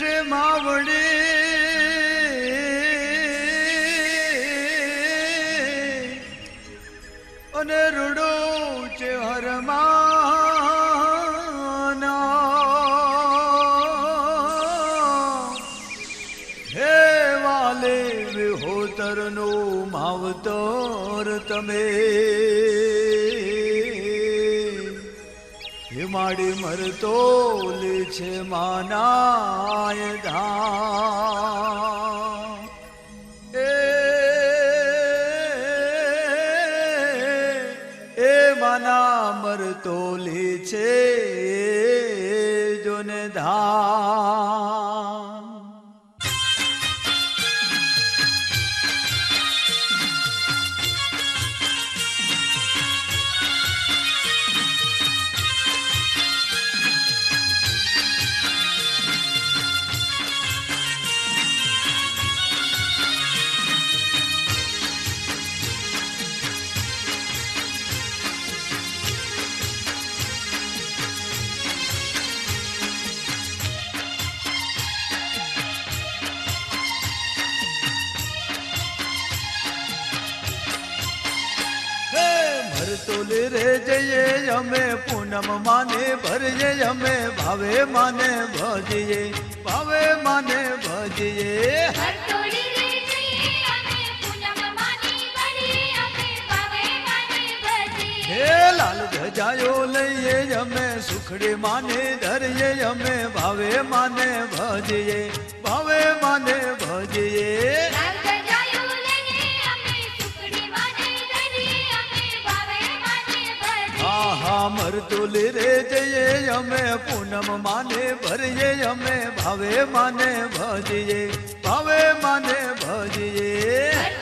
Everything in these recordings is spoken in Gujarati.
બેઠે માવડે અને રૂડો છે હરમાના હે વાલે વિહોતરનો માવતર તમે માડી મરતો લે છે માનાય ધા એ માના મરતો લે છે જોને ધા તોલે રે જઈએ અમે પૂનમ માને ભરીએ અમે ભાવે માને ભજીએ ભાવે માને ભજીએ હે લાલ ધજાયો લઈએ અમે સુખડી માને ધરીએ અમે ભાવે માને ભજીએ ભાવે માને ભજીએ મરતુલ રે જઈએ અમે પૂનમ માને ભરીએ અમે ભાવે માને ભજીએ ભાવે માને ભજીએ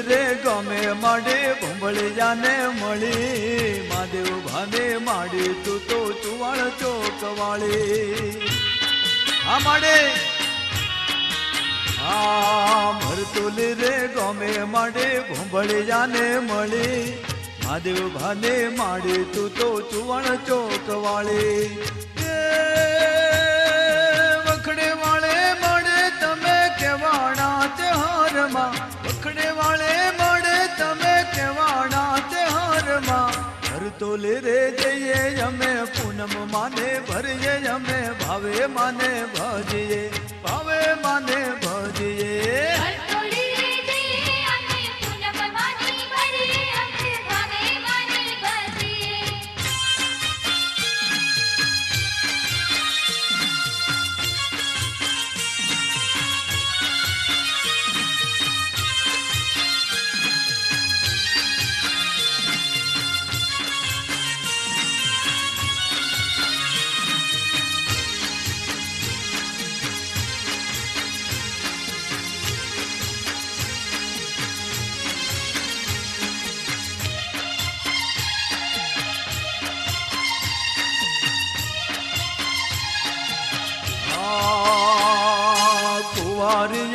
રે ગમે માડે ભૂંભળી જાને મળી મહાદેવ ભાને માડી તું તો ચુવાણ ચોકવાળી હા માડે હા મરતુલ રે ગમે માડે ભૂંભળી જાને મળી મહાદેવ ભાને માડી તું તો ચુવાણ ચોકવાળી વખડે વાળે મળે તમે કેવાણા ત્યોહારમાં વખડે વાળે મળે તમે કેવાણા ત્યોહારમાં ભરતોલ રે જઈએ અમે પૂનમ માને ભરીએ અમે ભાવે માને ભજીએ ભાવે માને ભજીએ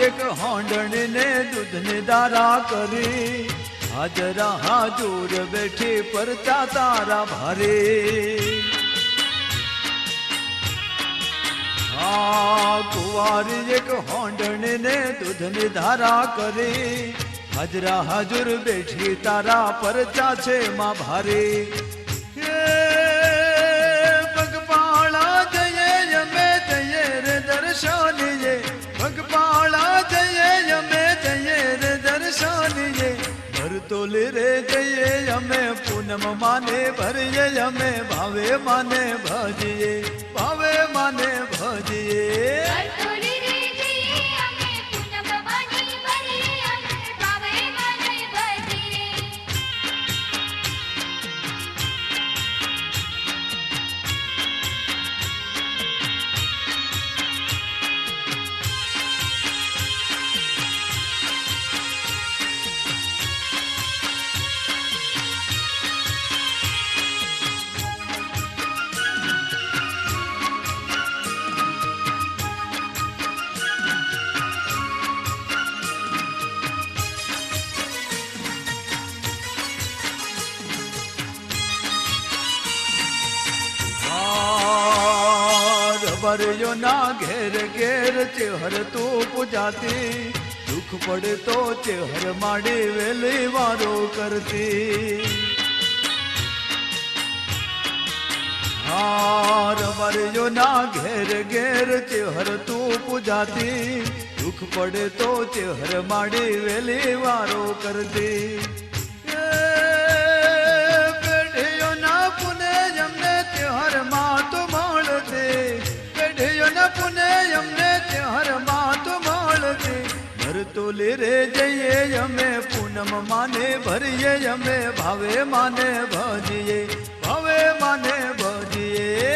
એક હોંડણ ને દૂધ ને દારા કરી હાજરા હાજુર બેઠી પરચા તારા ભારે હા કુંવારી એક હોંડણ ને દૂધ ને દારા કરી હાજરા હાજુર બેઠી તારા પરચા છે માં ભારે પગપાળા જઈએ અમે જઈએ રે દર્શનીએ પગપાળા જઈએ અમે જઈએ રે દર્શનીએ ભરતોલ રે જઈએ અમે પૂનમ માને ભરીએ અમે ભાવે માને ભજીએ ભાવે માને ભજીએ રમરિયો ના ઘેર ઘેર ચેહર તું પૂજાતી દુઃખ પડે તો ચેહર માડી વેલી વારો કરતી રમરિયો ના ઘેર ઘેર ચેહર તું પૂજાતી દુઃખ પડે તો ચેહર માડી વેલી વારો કરતી પેઢીઓ ના પુને એમને ચેહર માં તો મળતે પેઢીઓ ના પુને એમને ચેહર માં તો મળતે ભરતોલી રે જઈએ અમે પૂનમ માને ભરીએ અમે ભાવે માને ભજીએ ભાવે માને ભજીએ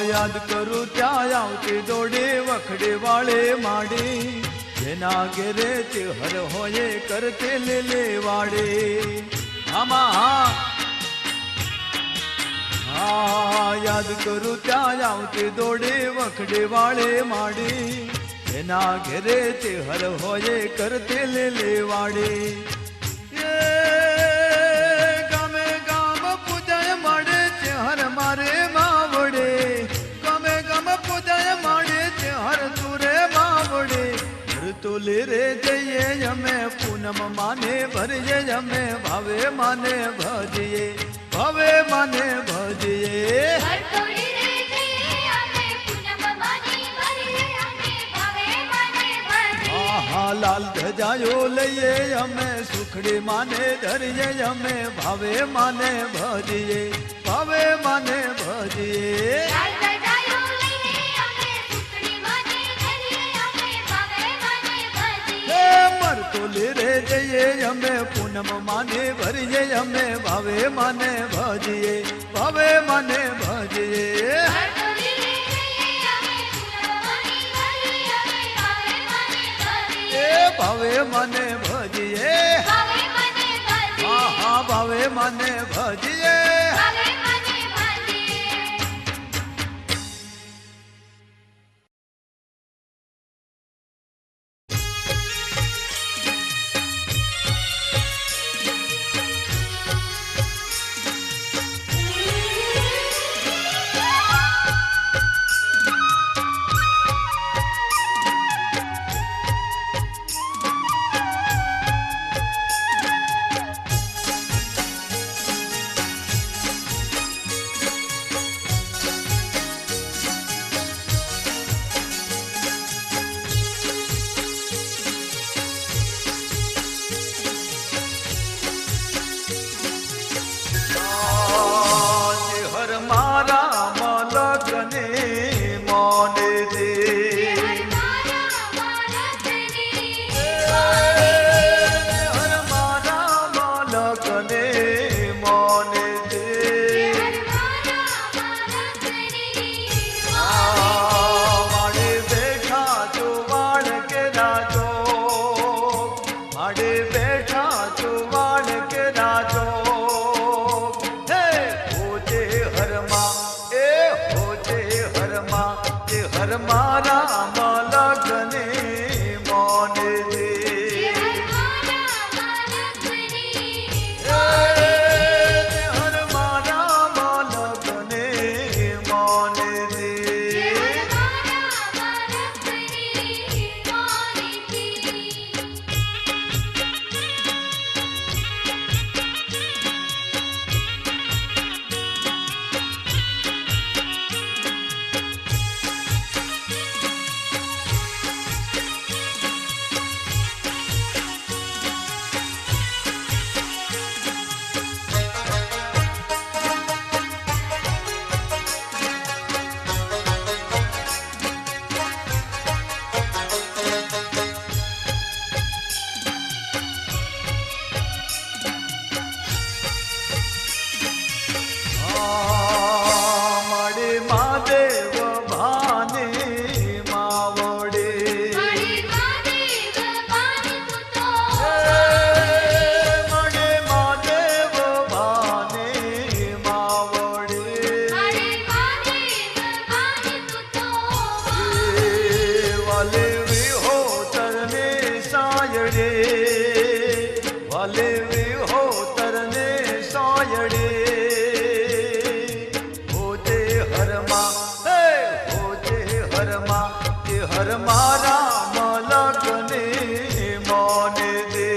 યાદ કરું ત્યાં આવતી દોડી વખડી વાળે માડી જેના ઘેરે ચેહર હોય કરતે લેલે વાડી આમાં યાદ કરું ત્યાં આવતી દોડી વખડી વાળે માડી જેના ઘેરે ચેહર હોય કરતે લેલે વાડી ગામે ગામ પૂજાય મળે ચેહર મારે માવડે ગામે ગામ પૂજાય મળે ચેહર તુરે માવડે ભરતોલી રે જઈએ અમે પૂનમ માને ભરીએ અમે ભાવે માને ભજીએ ભાવે માને ભજીએ લાલ ધજાયો લઈએ અમે સુખડી માને ધરીએ અમે ભાવે માને ભજીએ ભાવે માને ભજીએ ભરતોલી રે જઈએ અમે પૂનમ માને ભરીએ અમે ભાવે માને ભજીએ ભાવે માને ભજીએ ભાવે મને ભજીએ હા ભાવે મને ભજીએ હરમાં હે હોજે હરમાં તે હર મારા મલકને મોને દે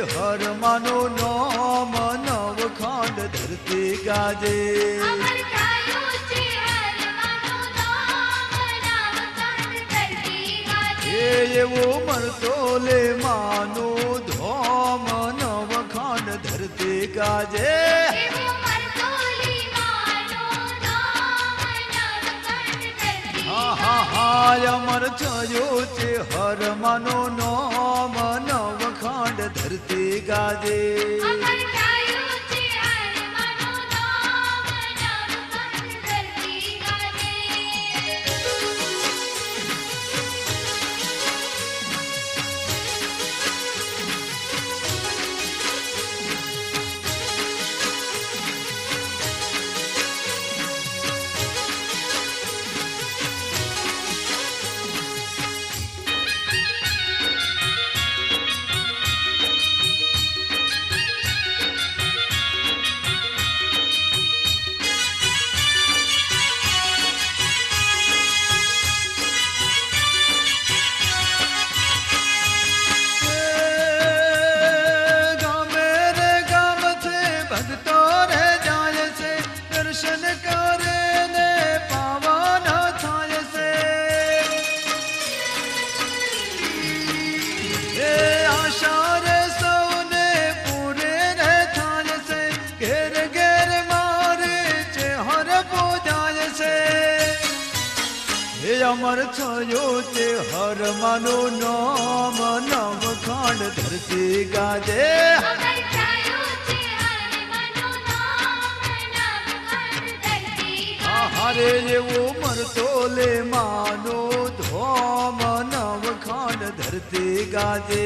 હરમાનો નામ નવખાંડ ધરતી ગાજે એવો મળતો લે માનો ધોમ નવખાંડ ધરતી ગાજે અમર થયો છે હરમાનો નામ નવખાંડ ધરતી ગાજે કરે ને પાવન થાય છે એ આશા રે સૌને પૂરે રે થાય છે ઘેર ઘેર મારે છે હર પૂજાય છે હે અમર થયો તે હર માનું નામ નવ ખાંડ ધરતી ગાજે હારે એવો મરતો લે માનો ધોમ નવ ખાંડ ધરતી ગાજે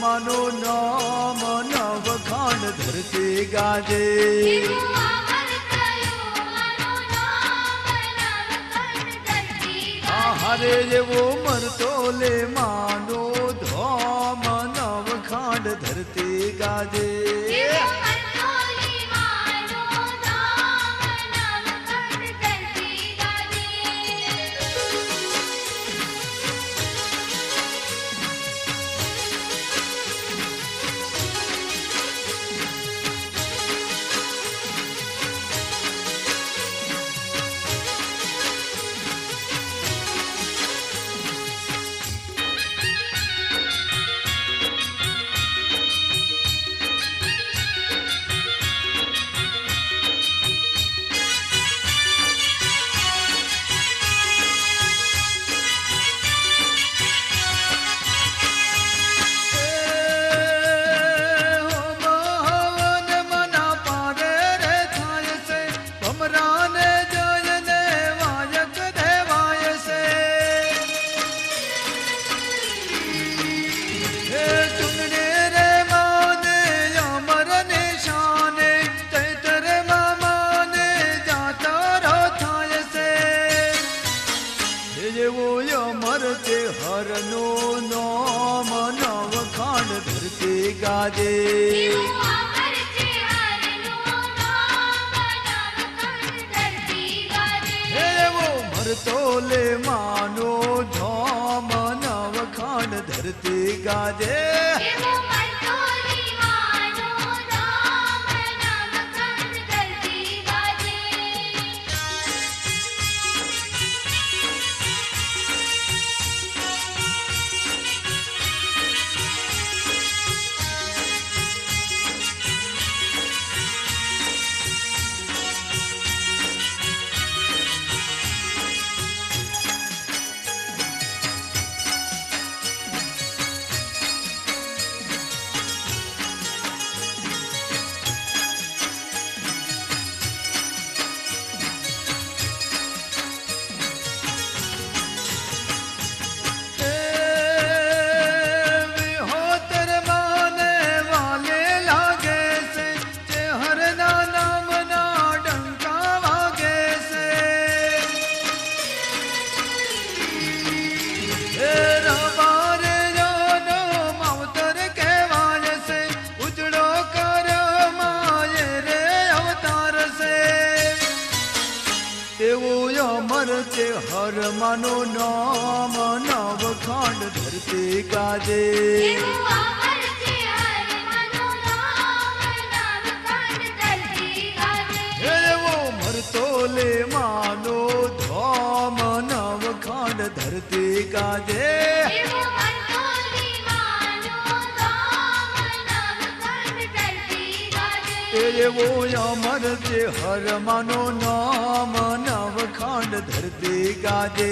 માનો નામ નવ ખાંડ ધરતી ગાજે હારે જેવો મરતો લે માનો ધોમ નવ ખાંડ ધરતી ગાજે હરનો નામ નવ ખાંડ ધરતી ગાજે એવો મરતો લે માનો ધામ નવ ખાંડ ધરતી ગાજે હર માનો નામ નવ ખાંડ ધરતી ગાજે એવો મરતો લે માનો ધામ નવ ખાંડ ધરતી ગાજે એવો અમર છે હર માનો નામ નવખંડ ધરતી ગાજે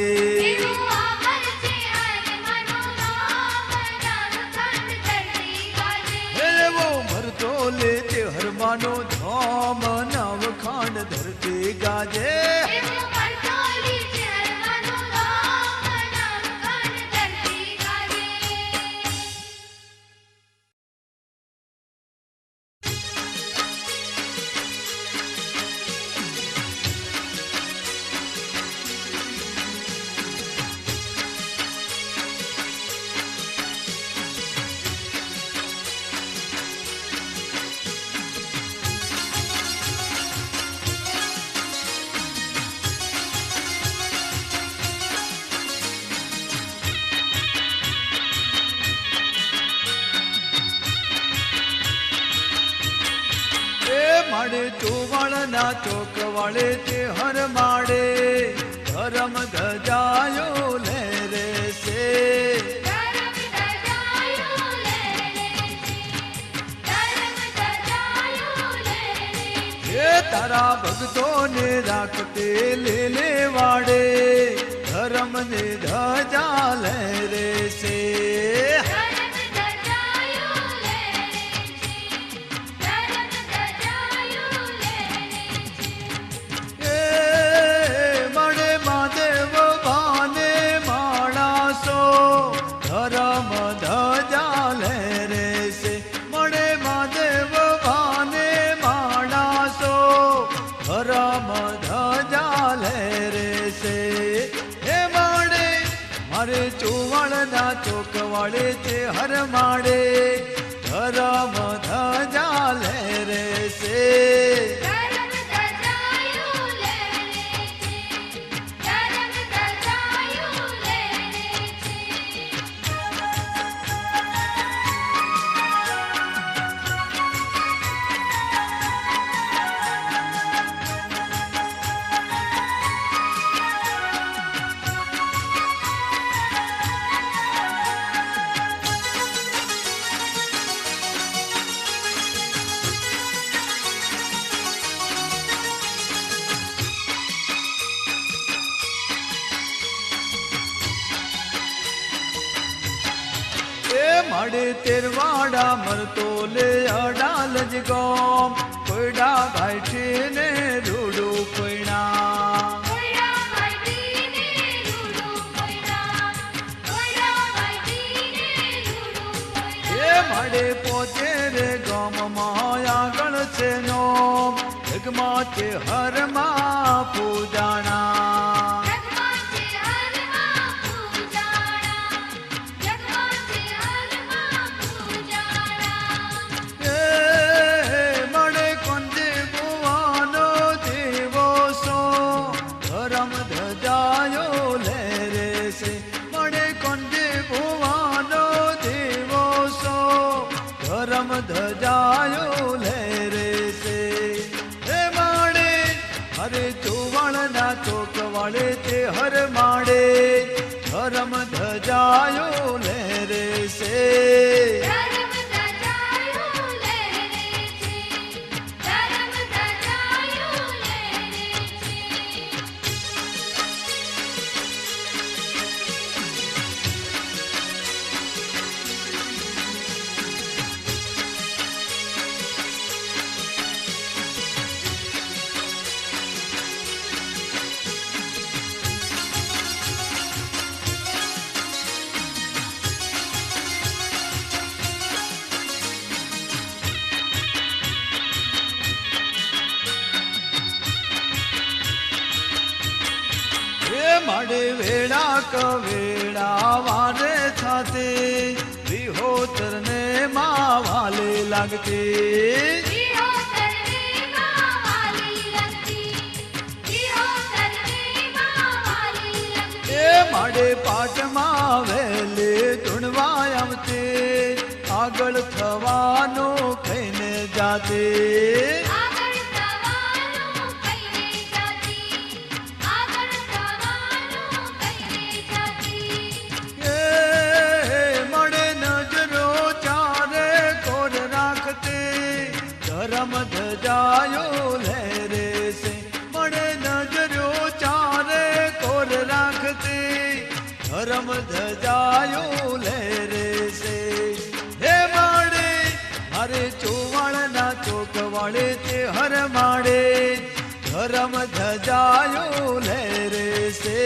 એવો મરતો લે તે હર માનો ધામ નવખંડ ધરતી ગાજે માડે ચોવાળના ચોક વાળે તે હર માડે ધરમ ધજાયો લે રે છે એ તારા ભક્તોને રાખતે લે લે વાડે ધરમ ને ધજા લે રે છે ચોક વાળે તે હર માડે ધરમ ધજા લે રે છે માડે તેરવાડા મરતો લે અડાલ જ ગોમ કોયડા ભાઈ ને રૂડું કોઈના એ માડે પોચે રે ગામમાં આગળ છે નો જગમાં છે હરમાં પૂજાણા ધજાયો લે રે છે હે માડે હરે ચોવાળના ચોક વાળે તે હર માડે ધરમ ધજાયો લે રે છે માડે વેળા કવેળા વારે થાતે વિહોતર ને માં વાલે લાગતે એ માડે પાટમાં વેલે ધૂણવા આવતે આગળ થવાનું કહીને જાતે ધરમ ધજા ધજાયો લહેરે સે મળે નજરો ચારે કોર રાખતી ધર્મ ધજાયો લહેરે સે હે માડે મારે ચોવાળના ચોક વાળે તે હર માડે ધર્મ ધજાયો લહેરે સે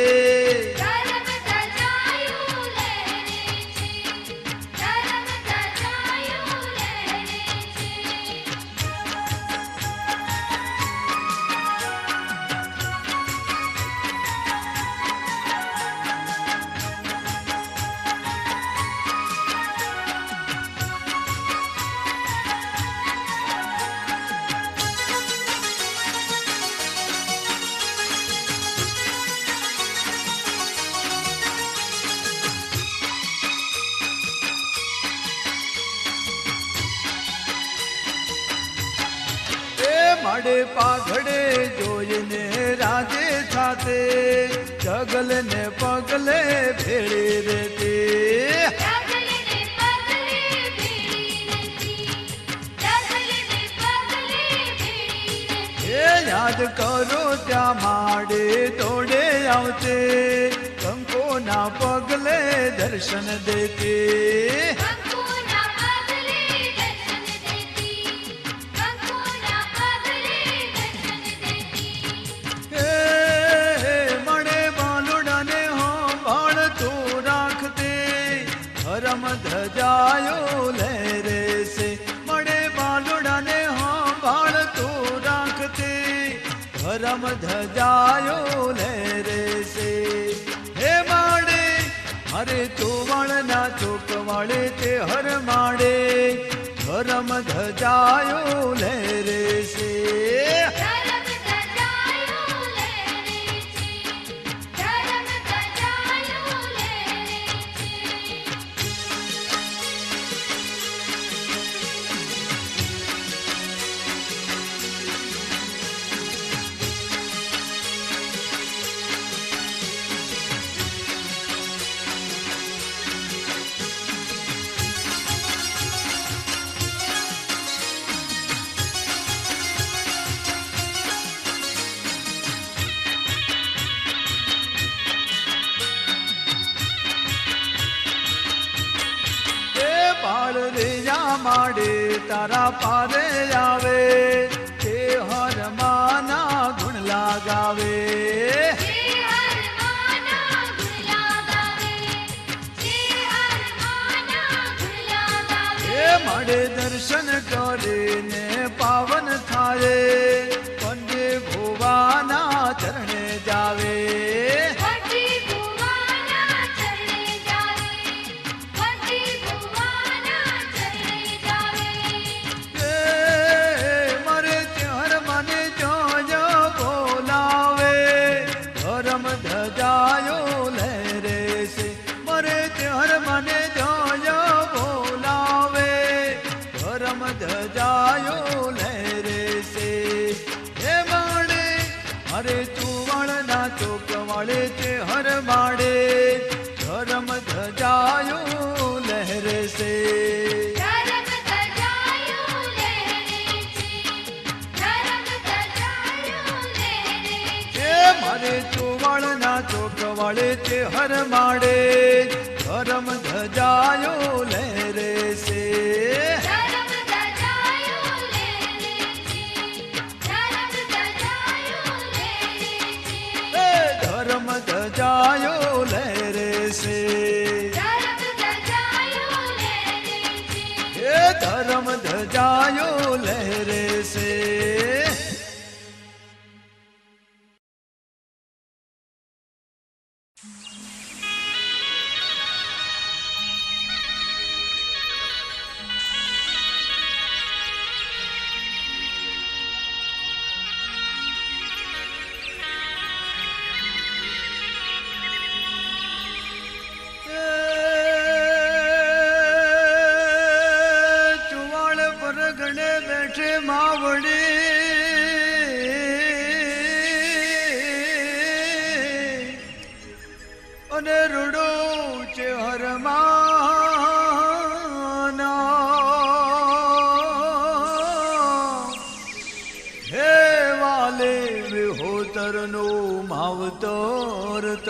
માડે પાઘડે જોઈને રાજે સાથે જગલ ને પગલે ભેળી રેતી એ યાદ કરો ત્યાં માડે તોડે આવતે કંકોના પગલે દર્શન દેતી ધર્મ ધજાયો લહેરે સે મળે બાલુડાને ભાળ તું રાખતી ધર્મ ધજાયો લહેરે સે હે માડે હરે ચોવાળના ચોક વાળે તે હર માડે ધર્મ ધજાયો લહેરે સે બાળ રેયા માડે તારા પારે આવે તે હર માના ગુણ લાગાવે એ માડે દર્શન કરીને પાવન થાય પંડે ભુવાના ચરણે જાવે ધજાયો લહેરે સે મરે ત્યાર મને જોયો બોલાવે ધર્મ ધજાયો લહેરે સે હે માડે હરે ચુવાળના ચોક વાળે તે હર માડે ધર્મ ધજાયો લહેરે સે મારે ચોવાળના ચોક વાળે તે હર માડે ધર્મ ધજાયો લહેરે સે ધર્મ ધજાયો લહેરે સે ધર્મ ધજાયો લહેરે સે અને રૂડો છે હરમાના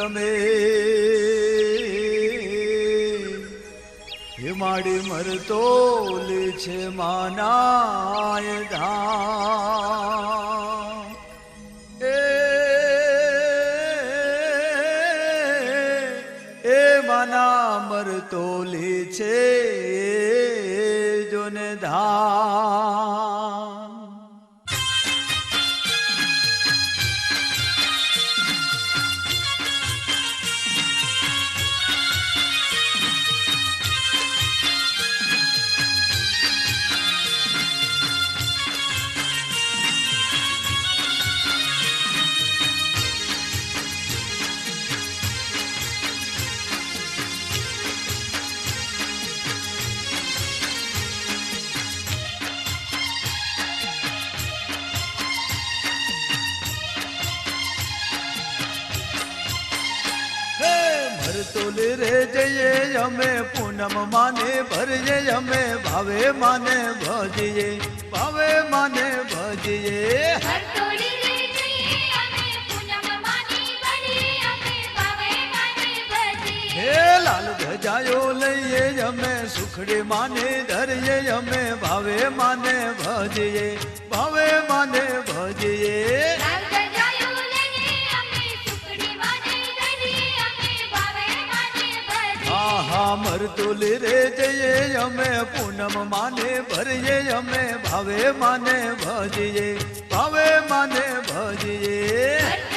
ગમે હિમાડી મરતો લે છે માનાય ધામ એ માના મરતો લે છે જોને ધામ તોલે રે જઈએ અમે પૂનમ માને ભરીએ અમે ભાવે માને ભજીએ ભાવે માને ભજીએ હે લાલ ધજાયો લઈએ અમે સુખડી માને ધરીએ અમે ભાવે માને ભજીએ ભાવે માને ભજીએ મરતુલ રે જઈએ અમે પૂનમ માને ભરીએ અમે ભાવે માને ભજીએ ભાવે માને ભજીએ